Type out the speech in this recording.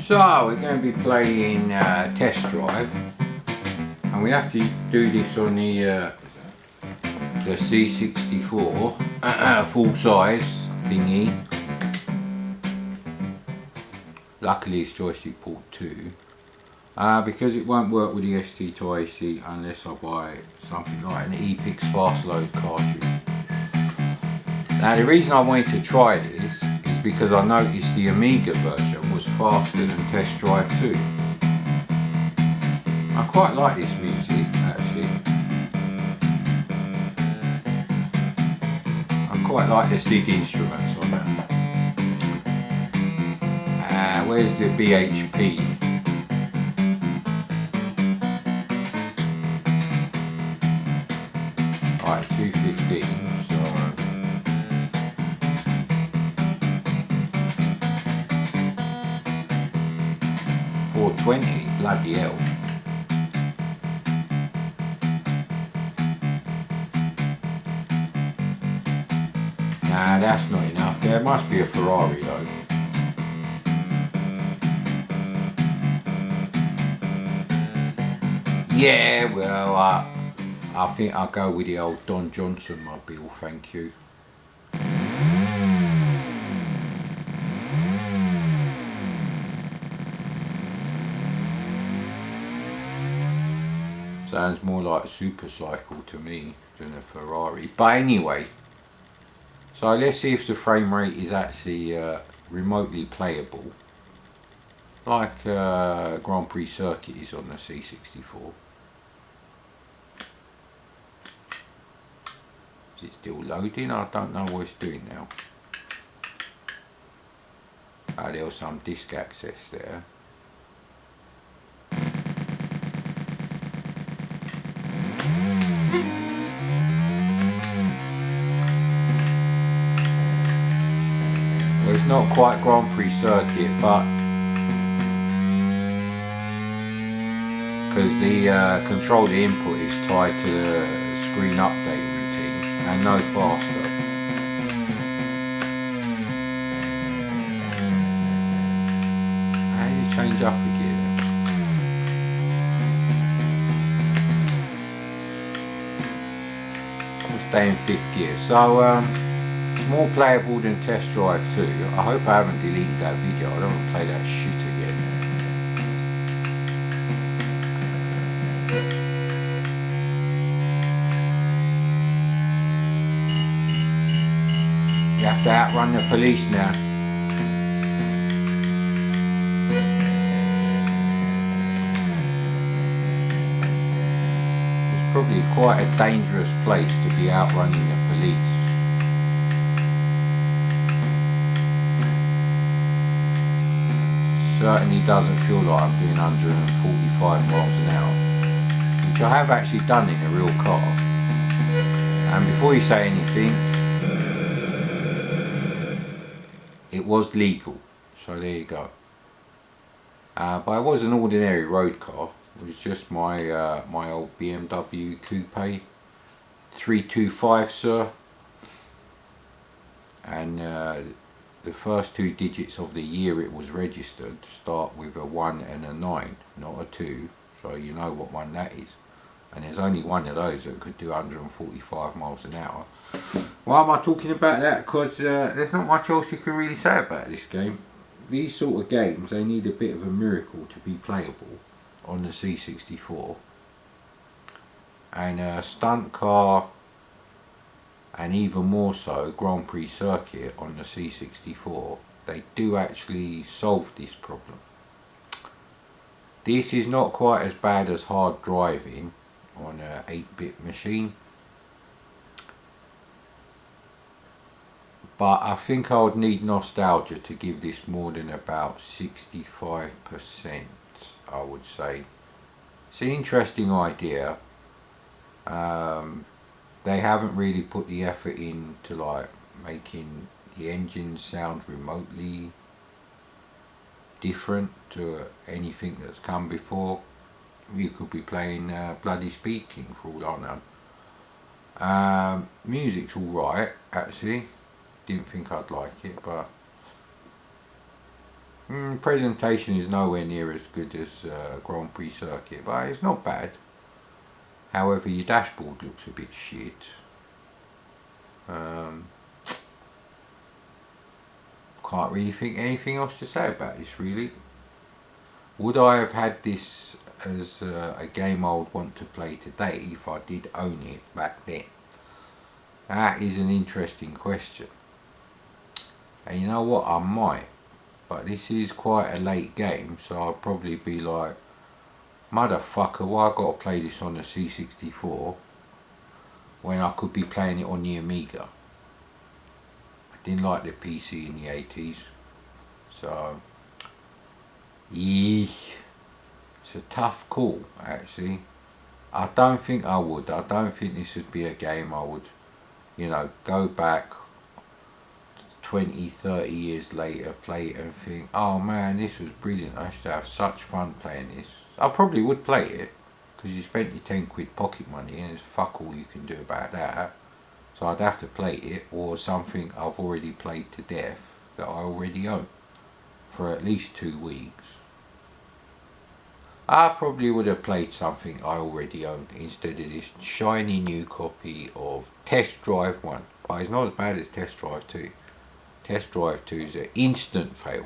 So we're going to be playing test drive, and we have to do this on the C64 full size thingy. Luckily it's joystick port 2, because it won't work with the ST to AC unless I buy something like an Epix fast load cartridge. Now the reason I wanted to try this is because I noticed the Amiga version was faster than Test Drive 2. I quite like this music actually. I quite like the SIG instruments on that. Where's the BHP? Alright, 215, so 420, bloody hell. Nah, that's not enough. There must be a Ferrari though. Yeah, well, I think I'll go with the old Don Johnson mobile, thank you. Sounds more like a supercycle to me than a Ferrari. But anyway, so let's see if the frame rate is actually remotely playable, like Grand Prix Circuit is on the C64. Is it still loading? I don't know what it's doing now. There was some disk access there. Well, it's not quite Grand Prix Circuit, but because the controller input is tied to the screen update routine and no faster. How do you change up a gear then? We'll stay in 5th gear. So it's more playable than Test Drive 2. I hope I haven't deleted that video. I don't want to play that shit again. You have to outrun the police now. It's probably quite a dangerous place to be outrunning the police. Certainly doesn't feel like I'm doing 145 miles an hour, which I have actually done in a real car. And before you say anything, it was legal, so there you go. But it was an ordinary road car. It was just my my old BMW Coupe 325, sir. And the first 2 digits of the year it was registered start with a 1 and a 9, not a 2, so you know what one that is. And there's only one of those that could do 145 miles an hour. Why am I talking about that? Because there's not much else you can really say about this game. These sort of games, they need a bit of a miracle to be playable on the C64. And Stunt Car, and even more so Grand Prix Circuit on the C64, they do actually solve this problem. This is not quite as bad as hard driving on an 8-bit machine, but I think I would need nostalgia to give this more than about 65%, I would say. It's an interesting idea. They haven't really put the effort into like making the engine sound remotely different to anything that's come before. You could be playing bloody Speed King for all I know. Music's alright actually. Didn't think I'd like it, but Presentation is nowhere near as good as Grand Prix Circuit, but it's not bad. However, your dashboard looks a bit shit. Can't really think anything else to say about this, really. Would I have had this as a game I would want to play today if I did own it back then? That is an interesting question. And you know what, I might. But this is quite a late game, so I'll probably be like, motherfucker, why I gotta play this on the C64 when I could be playing it on the Amiga? I didn't like the PC in the 80s, so yeah, it's a tough call actually. I don't think I would. I don't think this would be a game I would, go back 20, 30 years later, play it and think, oh man, this was brilliant. I used to have such fun playing this. I probably would play it, because you spent your 10 quid pocket money and there's fuck all you can do about that. So I'd have to play it, or something I've already played to death that I already own, for at least 2 weeks. I probably would have played something I already owned instead of this shiny new copy of Test Drive 1. But it's not as bad as Test Drive 2. Test Drive 2 is an instant fail.